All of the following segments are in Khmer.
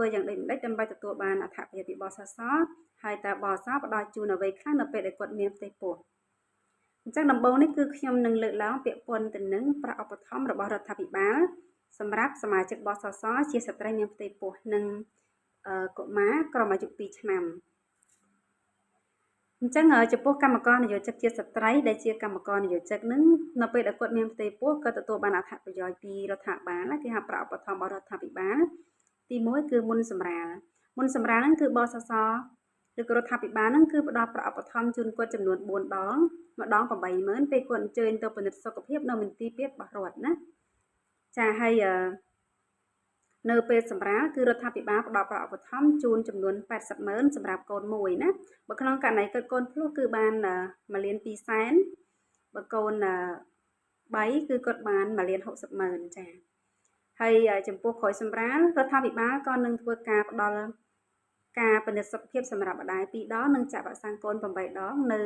ធ្វើយ៉ាងដូចម្ដេចដើម្បីទទួលបានអត្ថប្រយោជន៍ពីបសសហើយតើបសផ្ដល់ជូនអ្វីខ្លះនៅពេលដែលគាត់មានផ្ទៃពោះអញ្ចឹងដំបូងនេះគឺខ្ញុំនឹងលើកឡើងពាក្យពន្ធទៅនឹងប្រាក់ឧបត្ថម្ភរបស់រដ្ឋាភិបាលសម្រាប់សមាជិកបសសជាស្ត្រីមានផ្ទៃពោះនិងកុមារក្រោមអាយុ2ឆ្នាំអញ្ចឹងចំពោះកម្មករនិយោជិតជាស្ត្រីដែលជាកម្មករនិយោជិតនឹងនៅពេលដែលគាត់មានផ្ទៃពោះគាត់ទទួលបានអត្ថប្រយោជន៍ពីរដ្ឋាភិបាលគេហៅប្រាក់ឧបត្ថម្ភរបស់រដ្ឋាភិបាលទី1គឺមុនសម្រាលហ្នឹងគឺបសសឬក៏រដ្ឋាភិបាលហ្នឹងគឺផ្ដល់ប្រាក់ឧបត្ថម្ភជូនគាត់ចំនួន4ដងម្ដង80000ពេលគាត់អញ្ជើញទៅពិនិត្យសុខភាពនៅមន្ទីរពេទ្យរបស់រដ្ឋណាចាហើយនៅពេលសម្រាលគឺរដ្ឋាភិបាលផ្ដល់ប្រាក់ឧបត្ថម្ភជូនចំនួន800,000សម្រាប់កូនមួយណាបើក្នុងករណីគាត់កូនភ្លោះគឺបាន1,200,000បើកូន3គឺគាត់បាន1,60,000ចាហើយចំពោះក្រោយសម្រាលរដ្ឋាភិបាលក៏នឹងធ្វើការផ្ដល់ការពិនិត្យសុខភាពសម្រាប់ម្ដាយ2ដងនិងចាក់វ៉ាក់សាំងកូន8ដងនៅ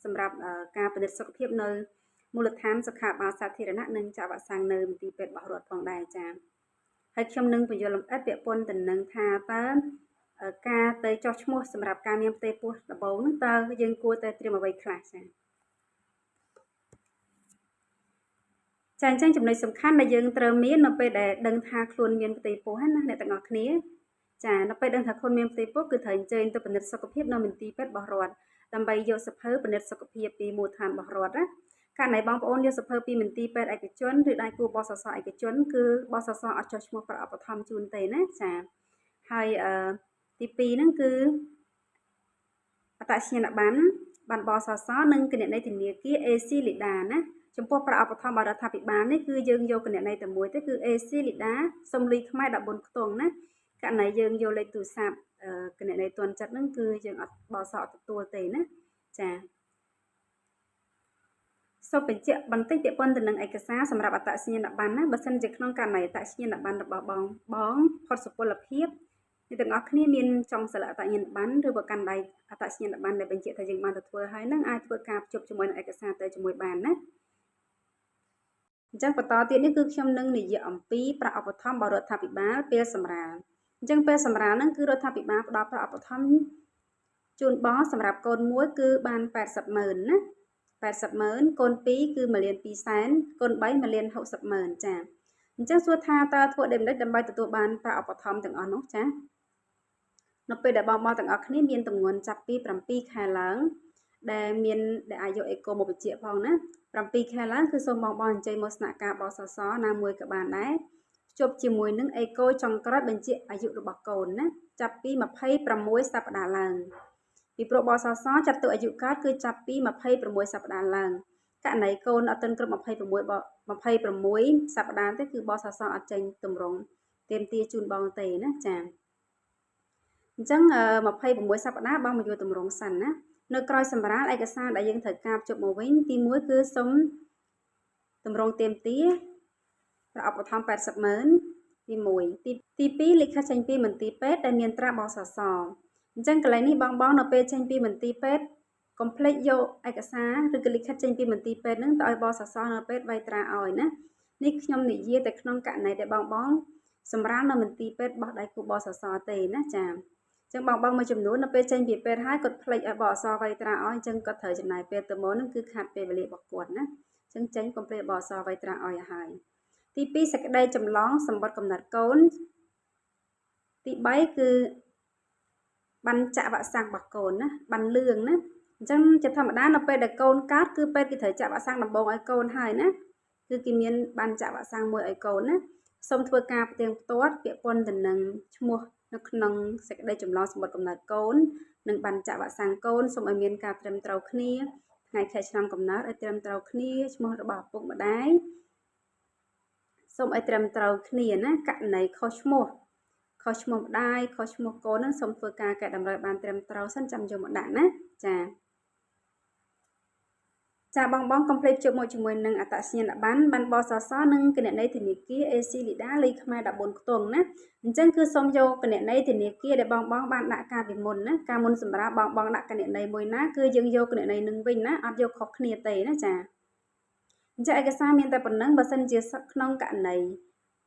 សម្រាប់ការពិនិត្យសុខភាពនៅមូលដ្ឋានសុខាភិបាលសាធារណៈនិងចាក់វ៉ាក់សាំងនៅមន្ទីរពេទ្យរបស់រដ្ឋផងដែរចាហើយខ្ញុំនឹងបញ្យល់លម្អិតពាក់ព័ន្ធទៅនឹងថាតើការទៅចោះឈ្មោះសម្រាប់ការមានផ្ទៃពោះដំបូងហ្នឹងតើយើងគួរតែត្រៀមអ្វីខ្លះចាអញ្ចឹងចំណុចសំខាន់ដែលយើងត្រូវមាននៅពេលដែលដឹងថាខ្លួនមានផ្ទៃពោះហ្នឹងណាអ្នកទាំងអស់គ្នាចានៅពេលដឹងថាខ្លួនមានផ្ទៃពោះគឺត្រូវអញ្ជើញទៅពិនិត្យសុខភាពនៅមន្ទីរពេទ្យរបស់រដ្ឋដើម្បីយកសភៅពិនិត្យសុខភាពពីមូលដ្ឋានរបស់រដ្ឋណាករណីបងប្អូនយកសភៅពីមន្ទីរពេទ្យឯកជនឬដៃគូបសសឯកជនគឺបសសអត់ចុះឈ្មោះប្រាក់ឧបត្ថម្ភជូនទេណាចាហើយទី2ហ្នឹងគឺអត្តសញ្ញាណប័ណ្ណបសសនិងគណនីធនាគារ AC Lida ណាចំពោះប្រាក់ឧបត្ថម្ភរបស់រដ្ឋាភិបាលនេះគឺយើងយកគណនីតែមួយទេគឺ AC Lida សុំលុយខ្មែរ14ខ្ទង់ណាករណីយើងយកលេខទូរស័ព្ទគណនីទាន់ចិត្តហ្នឹងគឺយើងអត់បសអត់ទទួលទេណាចាសូមបញ្ជាក់បន្តិចពាក់ព័ន្ធទៅនឹងឯកសារសម្រាប់អត្តសញ្ញាណប័ណ្ណណាបើសិនជាក្នុងករណីអត្តសញ្ញាណប័ណ្ណរបស់បងផុតសុពលភាពអ្នកទាំងអស់គ្នាមានចង់សិលអត្តសញ្ញាណប័ណ្ណឬក៏កាន់ដៃអត្តសញ្ញាណប័ណ្ណដែលបញ្ជាក់ថាយើងបានទៅធ្វើហើយនឹងអាចធ្វើការភ្ជាប់ជាមួយនឹងឯកសារទៅជាមួយបានណាអញ្ចឹងបន្តទៀតនេះគឺខ្ញុំនឹងនិយាយអំពីប្រាក់ឧបត្ថម្ភរបស់រដ្ឋាភិបាលពេលសម្រាលអញ្ចឹងពេលសម្រាលហ្នឹងគឺរដ្ឋាភិបាលផ្ដល់ប្រាក់ឧបត្ថម្ភជូនបងសម្រាប់កូនមួយគឺបាន800,000ណា800,000កូន2គឺ1,200,000កូន31,60,000ចាអញ្ចឹងសួរថាតើធ្វើដូចម្ដេចដើម្បីទទួលបានប្រាក់ឧបត្ថម្ភទាំងអស់នោះចានៅពេលដែលបងទាំងអស់គ្នាមានទម្ងន់ចាប់ពី7ខែឡើងដែលអាចយកអេកូមកបញ្ជាក់ផងណា7ខែឡើងគឺសូមបងអញ្ជើញមកស្នាក់ការបសសណាមួយក៏បានដែរភ្ជាប់ជាមួយនឹងអេកូចុងក្រោយបញ្ជាក់អាយុរបស់កូនណាចាប់ពី26សប្តាហ៍ឡើងពីព្រោះបសសចាត់ទុកអាយុកើតគឺចាប់ពី26សប្តាហ៍ឡើងករណីកូនអត់ទាន់គ្រប់26សប្តាហ៍ទេគឺបសសអត់ចេញទម្រង់ទាមទារជូនបងទេណាចាអញ្ចឹង26សប្តាហ៍បងមកយកទម្រង់សិនណានៅក្រោយសម្រាលឯកសារដែលយើងត្រូវការភ្ជាប់មកវិញទី1គឺសុំទម្រង់ទាមទារប្រាក់ឧបត្ថម្ភ800,000ទី1ទី2លិខិតចេញពីមន្ទីរពេទ្យដែលមានត្រាបសសអញ្ចឹងកន្លែងនេះបងនៅពេលចេញពីមន្ទីរពេទ្យកុំភ្លេចយកឯកសារឬក៏លិខិតចេញពីមន្ទីរពេទ្យហ្នឹងទៅឲ្យបសសនៅពេទ្យវាយត្រាឲ្យណានេះខ្ញុំនិយាយតែក្នុងករណីដែលបងសម្រាលនៅមន្ទីរពេទ្យរបស់ដៃគូបសសទេណាចាអញ្ចឹងបងមួយចំនួននៅពេលចេញពីពេទ្យហើយគាត់ភ្លេចឲ្យបសវាយត្រាឲ្យអញ្ចឹងគាត់ត្រូវចំណាយពេលទៅមកហ្នឹងគឺខាត់ពេលវេលារបស់គាត់ណាអញ្ចឹងចេញកុំភ្លេចបសវាយត្រាឲ្យហើយទី2សេចក្តីចម្លងសម្បត្តិកំណត់កូនទី3គឺបានចាក់វ៉ាក់សាំងរបស់កូនណាបានលឿងណាអញ្ចឹងជាធម្មតានៅពេលដែលកូនកើតគឺពេទ្យគេត្រូវចាក់វ៉ាក់សាំងដំបូងឲ្យកូនហើយណាគឺគេមានបានចាក់វ៉ាក់សាំងមួយឲ្យកូនណាសូមធ្វើការផ្ទៀងផ្ទាត់ពាក់ព័ន្ធទៅនឹងឈ្មោះនៅក្នុងសេចក្តីចម្លងសម្បត្តិកំណត់កូននិងបានចាក់វ៉ាក់សាំងកូនសូមឲ្យមានការត្រឹមត្រូវគ្នាថ្ងៃខែឆ្នាំកំណើតឲ្យត្រឹមត្រូវគ្នាឈ្មោះរបស់ឪពុកម្ដាយសូមឲ្យត្រឹមត្រូវគ្នាណាករណីខុសឈ្មោះម្ដាយខុសឈ្មោះកូននឹងសូមធ្វើការកែតម្រូវបានត្រឹមត្រូវសិនចាំយកមកដាក់ណាចាបងកុំភ្លេចជួបមកជាមួយនឹងអត្តសញ្ញាណប័ណ្ណបសសនិងគណនីធនាគារ AC Lida លេខខ្មែរ14ខ្ទង់ណាអញ្ចឹងគឺសូមយកគណនីធនាគារដែលបងបានដាក់ការពីមុនណាការមុនសម្រាប់បងដាក់គណនីមួយណាគឺយើងយកគណនីនឹងវិញណាអត់យកខុសគ្នាទេណាចាអញ្ចឹងឯកសារមានតែប៉ុណ្្នឹងបើសិនជាក្នុងករណី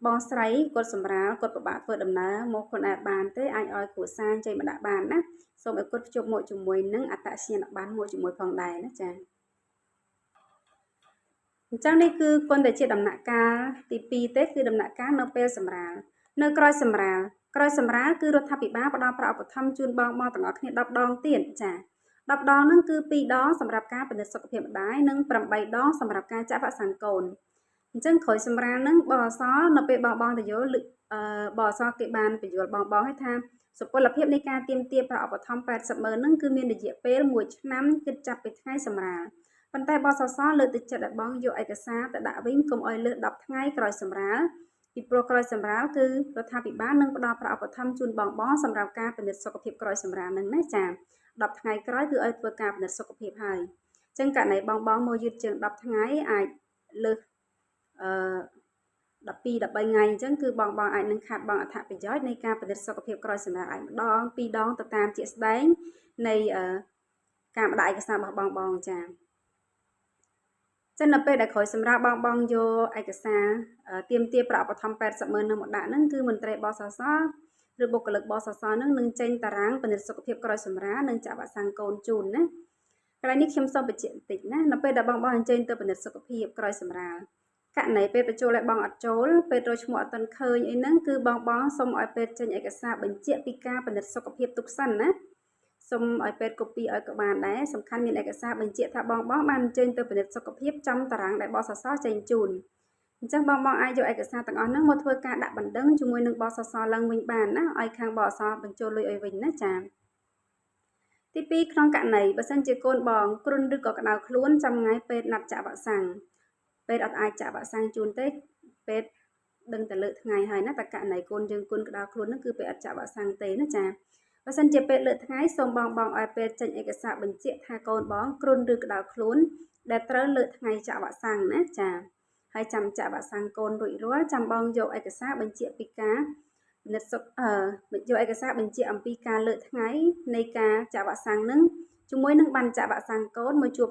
បងស្រីគាត់សម្រាលគាត់ពិបាកធ្វើដំណើរមកខ្លួនឯងបានទេអាចឲ្យគ្រួសារចេញមកដាក់បានណាសូមឲ្យគាត់ភ្ជាប់មកជាមួយនឹងអត្តសញ្ញាណប័ណ្ណមកជាមួយផងដែរណាចាអញ្ចឹងនេះគឺគន់តែជាដំណាក់កាលទី2ទេគឺដំណាក់កាលនៅពេលសម្រាលនៅក្រោយសម្រាលគឺរដ្ឋាភិបាលផ្ដល់ប្រាក់ឧបត្ថម្ភជូនបងៗទាំងអស់គ្នា10ដងទៀតចា10ដងហ្នឹងគឺ2ដងសម្រាប់ការពិនិត្យសុខភាពម្ដាយនិង8ដងសម្រាប់ការចាក់វ៉ាក់សាំងកូនអញ្ចឹងក្រោយសម្រាលហ្នឹងបអសនៅពេលបងទៅយល់បអសគេបានបញ្យល់បងឲ្យថាសុពលភាពនៃការទាមទារប្រាក់ឧបត្ថម្ភ80ម៉ឺនហ្នឹងគឺមានរយៈពេល1ឆ្នាំគិតចាប់ពីថ្ងៃសម្រាលប៉ុន្តែបសសលើកទឹកចិត្តឲ្យបងយកឯកសារទៅដាក់វិញកុំឲ្យលើស10ថ្ងៃក្រោយសម្រាលពីព្រោះក្រោយសម្រាលគឺរដ្ឋាភិបាលនឹងផ្ដល់ប្រាក់ឧបត្ថម្ភជូនបងសម្រាប់ការពិនិត្យសុខភាពក្រោយសម្រាលហ្នឹងណាចា10ថ្ងៃក្រោយគឺឲ្យធ្វើការពិនិត្យសុខភាពហើយអញ្ចឹងករណីបងមកយឺតជាង10ថ្ងៃអាចលើស12 13ថ្ងៃអញ្ចឹងគឺបងអាចនឹងខាត់បងអត្ថប្រយោជន៍នៃការពិនិត្យសុខភាពក្រោយសម្រាលអាចម្ដង2ដងទៅតាមជាក់ស្ដែងនៃការបដាក់ឯកសាររបស់បងចាចឹងនៅពេលដែលក្រោយសម្រាប់បងយកឯកសារទាមទារប្រាក់ឧបត្ថម្ភ80ម៉ឺននឹងមកដាក់ហ្នឹងគឺមន្ត្រីបសសឬបុគ្គលិកបសសហ្នឹងនឹងចេញតារាងពិនិត្យសុខភាពក្រោយសម្រាលនិងចាក់វ៉ាក់សាំងកូនជូនណាកន្លែងនេះខ្ញុំសូមបញ្ជាក់បន្តិចណានៅពេលដែលបងអញ្ជើញទៅពិនិត្យសុខភាពក្រោយសម្រាលករណីពេលបញ្ចូលឲ្យបងអត់ចូលពេលរកឈ្មោះអត់ទាន់ឃើញអីហ្នឹងគឺបងសូមឲ្យពេទ្យចេញឯកសារបញ្ជាក់ពីការពិនិត្យសុខភាពទុកសិនណាសូមឲ្យពេទ្យកូពីឲ្យក៏បានដែរសំខាន់មានឯកសារបញ្ជាក់ថាបងបានអញ្ជើញទៅពិនិត្យសុខភាពចំតារាងដែលបសសចេញជូនអញ្ចឹងបងអាចយកឯកសារទាំងអស់ហ្នឹងមកធ្វើការដាក់បណ្ដឹងជាមួយនឹងបសសឡើងវិញបានណាឲ្យខាងបសសបញ្ចូលលុយឲ្យវិញណាចាទី2ក្នុងករណីបើសិនជាកូនបងគ្រុនឬក៏ក្តៅខ្លួនចាំថ្ងៃពេទ្យណាត់ចាក់វ៉ាក់សាំងពេទ្យអត់អាចចាក់វ៉ាក់សាំងជូនទេពេទ្យដឹងតែលើកថ្ងៃហើយណាតែករណីកូនយើងគុណក្តៅខ្លួនហ្នឹងគឺពេទ្យអត់ចាក់វ៉ាក់សាំងទេណាចាបើសិនជាពេទ្យលើកថ្ងៃសូមបងឲ្យពេទ្យចេញឯកសារបញ្ជាក់ថាកូនបងគ្រុនឬក្តៅខ្លួនដែលត្រូវលើកថ្ងៃចាក់វ៉ាក់សាំងណាចាហើយចាំចាក់វ៉ាក់សាំងកូនរួចរាល់ចាំបងយកឯកសារបញ្ជាក់ពីការពិនិត្យសុខយកឯកសារបញ្ជាក់អំពីការលើកថ្ងៃនៃការចាក់វ៉ាក់សាំងនឹងជាមួយនឹងបានចាក់វ៉ាក់សាំងកូនមកជួប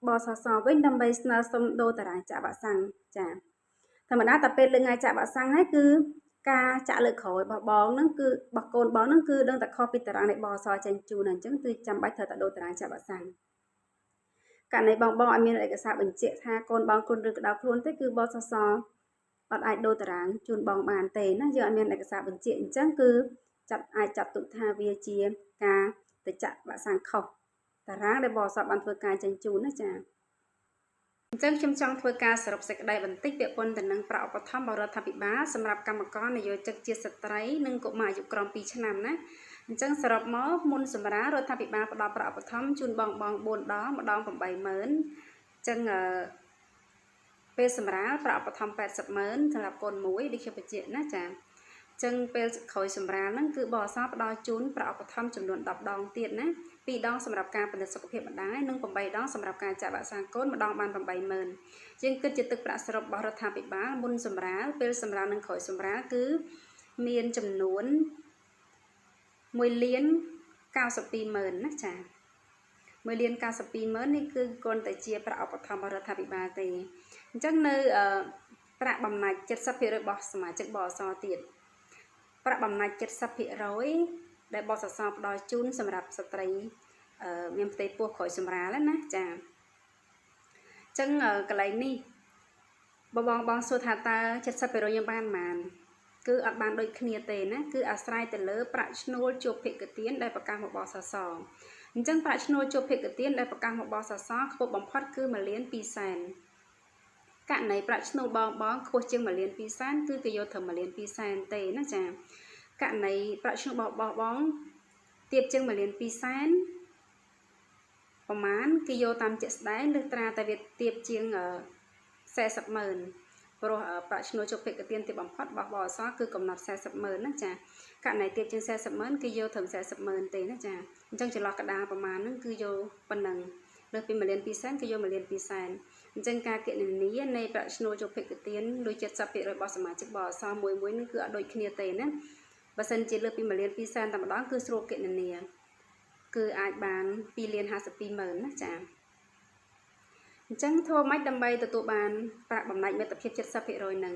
បសសវិញដើម្បីស្នើសុំដូរតារាងចាក់វ៉ាក់សាំងចាធម្មតាតែពេលលើកថ្ងៃចាក់វ៉ាក់សាំងហើយគឺការចាក់លើកក្រោយរបស់បងហ្នឹងគឺរបស់កូនបងហ្នឹងគឺដឹងតែខុសពីតារាងនៃបសចេញជូនអញ្ចឹងគឺចាំបាច់ត្រូវតែដូរតារាងចាក់វ៉ាក់សាំងករណីបងឲ្យមានឯកសារបញ្ជាក់ថាកូនបងគុណឬក្តៅខ្លួនទេគឺបសសអត់អាចដូរតារាងជូនបងបានទេណាយើងអត់មានឯកសារបញ្ជាក់អញ្ចឹងគឺអាចចាត់ទុកថាវាជាការទៅចាក់វ៉ាក់សាំងខុសតារាងដែលបសបានធ្វើការចេញជូនណាចាអញ្ចឹងខ្ញុំចង់ធ្វើការសរុបសេចក្តីបន្តិចពាក់ព័ន្ធទៅនឹងប្រាក់ឧបត្ថម្ភរបស់រដ្ឋាភិបាលសម្រាប់កម្មករនិយោជិកជាស្ត្រីនិងកុមារអាយុក្រោម2ឆ្នាំណាអញ្ចឹងសរុបមកមុនសម្រាប់រដ្ឋាភិបាលផ្ដល់ប្រាក់ឧបត្ថម្ភជូនបង4ដងម្ដង80000អញ្ចឹងពេលសម្រាប់ប្រាក់ឧបត្ថម្ភ80ម៉ឺនសម្រាប់កូនមួយដូចខ្ញុំបញ្ជាក់ណាចាអញ្ចឹងពេលក្រោយសម្រាប់ហ្នឹងគឺបសផ្ដល់ជូនប្រាក់ឧបត្ថម្ភចំនួន10ដងទៀតណា2ដងសម្រាប់ការពិនិត្យសុខភាពម្ដាយនិង8ដងសម្រាប់ការចាក់វ៉ាក់សាំងកូនម្ដងបាន80000ជាងគិតជាទឹកប្រាក់សរុបរបស់រដ្ឋាភិបាលមុនសម្រាប់ពេលសម្រាប់និងក្រោយសម្រាប់គឺមានចំនួន1,092,000ណាចា1,092,000នេះគឺគ្រាន់តែជាប្រាក់ឧបត្ថម្ភរបស់រដ្ឋាភិបាលទេអញ្ចឹងនៅប្រាក់បំណាច់70%របស់សមាជិកបសទៀតប្រាក់បំណាច់70%ដែលបសសផ្ដល់ជូនសម្រាប់ស្ត្រីមានផ្ទៃពោះក្រោយសម្រាលណាចាអញ្ចឹងកន្លែងនេះបងសួរថាតើ70%យើងបានប៉ុន្មានគឺអត់បានដូចគ្នាទេណាគឺអាស្រ័យទៅលើប្រាក់ឈ្នួលជួបភិក្ខទានដែលប្រកាសមកបសសអញ្ចឹងប្រាក់ឈ្នួលជួបភិក្ខទានដែលប្រកាសមកបសសខ្ពស់បំផុតគឺ1,200,000ករណីប្រាក់ឈ្នួលបងខ្ពស់ជាង1,200,000គឺគេយកត្រឹម1,200,000ទេណាចាករណីប្រាក់ឈ្នួលរបស់បងទាបជាង1,200,000ប្រមាណគេយកតាមជាក់ស្ដែងលើត្រាតែវាទាបជាង400000ព្រោះប្រាក់ឈ្នួលជួបភិក្ខទានទីបំផុតរបស់បសគឺកំណត់400000ណាចាករណីទាបជាង400000គេយកត្រឹម400000ទេណាចាអញ្ចឹងចន្លោះកណ្ដាលប្រមាណហ្នឹងគឺយកប៉ុណ្ណឹងលើសពី1,200,000គេយក1,200,000អញ្ចឹងការគណនានៃប្រាក់ឈ្នួលជួបភិក្ខទានដូច70%របស់សមាជិកបសមួយនឹងគឺអត់ដូចគ្នាទេណាបើសិនជាលើសពី1,200,000តែម្ដងគឺស្រួលគណនាគឺអាចបាន2,052,000ណាចាអញ្ចឹងធ្វើម៉េចដើម្បីទទួលបានប្រាក់បំណាច់មិត្តភាព70%ហ្នឹង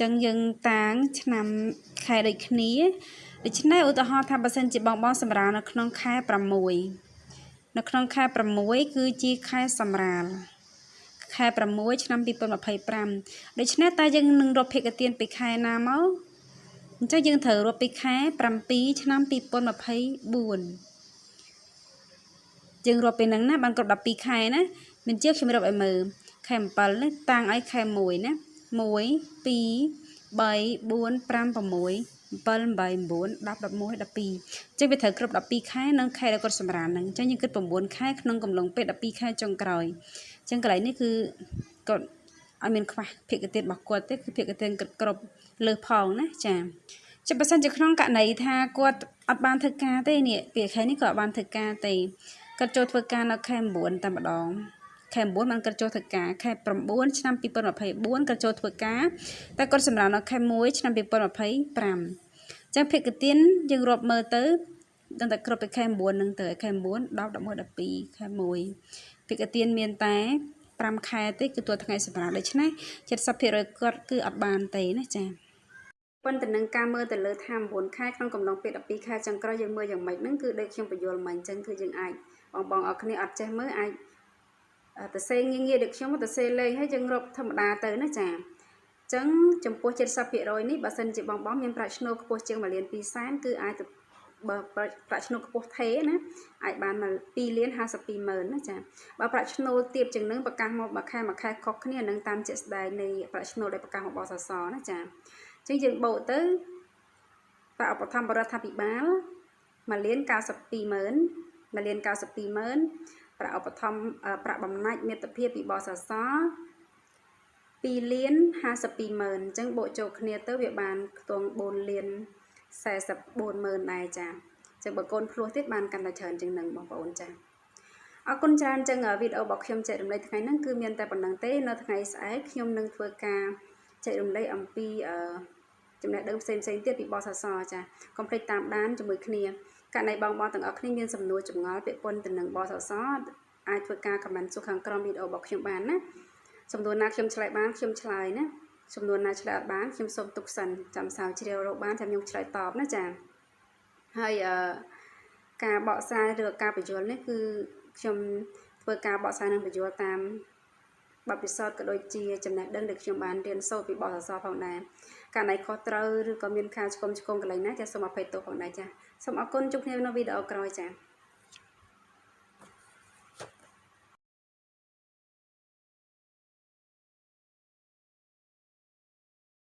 ចឹងយើងតាំងឆ្នាំខែដូចគ្នាដូច្នេះឧទាហរណ៍ថាបើសិនជាបងសម្រាលនៅក្នុងខែ6នៅក្នុងខែ6គឺជាខែសម្រាលខែ6ឆ្នាំ2025ដូច្នេះតើយើងនឹងរកភាគទានពីខែណាមកអញ្ចឹងយើងត្រូវរកពីខែ7ឆ្នាំ2024យើងរកពីហ្នឹងណាបានគ្រប់12ខែណាមិនជាខ្ញុំរកឲ្យមើលខែ7នេះតាំងឲ្យខែ1ណា1 2 3 4 5 6 7 8 9 10 11 12 ចឹងវាត្រូវគ្រប់12ខែនិងខែដែលគាត់សម្រាលហ្នឹងអញ្ចឹងយើងគិត9ខែក្នុងកំឡុងពេល12ខែចុងក្រោយអញ្ចឹងកន្លែងនេះគឺគាត់អត់មានខ្វះភាគទានរបស់គាត់ទេគឺភាគទានគិតគ្រប់លើសផងណាចាចាំបើសិនជាក្នុងករណីថាគាត់អត់បានធ្វើការទេនេះពីខែនេះក៏អត់បានធ្វើការទេគាត់ចូលធ្វើការនៅខែ9តែម្ដងខែ9បានគាត់ចូលធ្វើការខែ9ឆ្នាំ2024គាត់ចូលធ្វើការតែគាត់សម្រាប់នៅខែ1ឆ្នាំ2025អញ្ចឹងភាគទានយើងរាប់មើលទៅដល់តែគ្រប់ពីខែ9ហ្នឹងទៅខែ9 10 11 12ខែ1ភាគទានមានតែ5ខែទេគឺតួថ្ងៃសម្រាប់ដូច្នេះ 70% គាត់គឺអត់បានទេណាចាប៉ុន្តែនឹងការមើលទៅលើថា9ខែក្នុងកំឡុងពេល12ខែចុងក្រោយយើងមើលយ៉ាងម៉េចហ្នឹងគឺដូចខ្ញុំបញ្យល់មិញអញ្ចឹងគឺយើងអាចបងអរគ្នាអត់ចេះមើលអាចទៅសេងាយដូចខ្ញុំទៅសេលេខហើយយើងរកធម្មតាទៅណាចាអញ្ចឹងចំពោះ 70% នេះបើសិនជាបងមានប្រាក់ឈ្នួលខ្ពស់ជាង1.2 លានគឺអាចទៅបើប្រាក់ឈ្នួលខ្ពស់ថេណាអាចបានមក2.52 លានណាចាបើប្រាក់ឈ្នួលទាបជាងនឹងប្រកាសមកមួយខែខុសគ្នានឹងតាមជាក់ស្ដែងនៃប្រាក់ឈ្នួលដែលប្រកាសមកបសសណាចាអញ្ចឹងយើងបូកទៅប្រាក់ឧបត្ថម្ភរដ្ឋាភិបាល1.92 លាន1.92 លានប្រាក់ឧបត្ថម្ភប្រាក់បំណាច់មិត្តភាពពីបសស2.52 លានអញ្ចឹងបូកចូលគ្នាទៅវាបានខ្ទង់4.44 លានដែរចាអញ្ចឹងបើកូនភ្លោះទៀតបានកាន់តែច្រើនជាងនឹងបងប្អូនចាអរគុណច្រើនអញ្ចឹងវីដេអូរបស់ខ្ញុំចែករំលែកថ្ងៃហ្នឹងគឺមានតែប៉ុណ្្នឹងទេនៅថ្ងៃស្អែកខ្ញុំនឹងធ្វើការចែករំលែកអំពីចំណេះដឹងផ្សេងទៀតពីបសសចាកុំភ្លេចតាមដានជាមួយគ្នាករណីបងទាំងអស់គ្នាមានសំណួរចម្ងល់ពាក់ព័ន្ធទៅនឹងបសសអាចធ្វើការ comment សួរខាងក្រោមវីដេអូរបស់ខ្ញុំបានណាសំណួរណាខ្ញុំឆ្លើយបានខ្ញុំឆ្លើយណាសំណួរណាឆ្លើយអត់បានខ្ញុំសូមទុកសិនចាំសាវជ្រាវរកបានតែខ្ញុំឆ្លើយតបណាចាហើយការបកស្រាយឬការបញ្យល់នេះគឺខ្ញុំធ្វើ ធ្វើការបកស្រាយនិងបញ្យល់តាមបទពិសោធន៍ក៏ដូចជាចំណេះដឹងដែលខ្ញុំបានរៀនសូត្រពីបទសរសើរផងដែរករណីខុសត្រូវឬក៏មានការឆ្គងកន្លែងណាចាសូមអភ័យទោសផងដែរចាសូមអរគុណជួបគ្នានៅវីដេអូក្រោយចា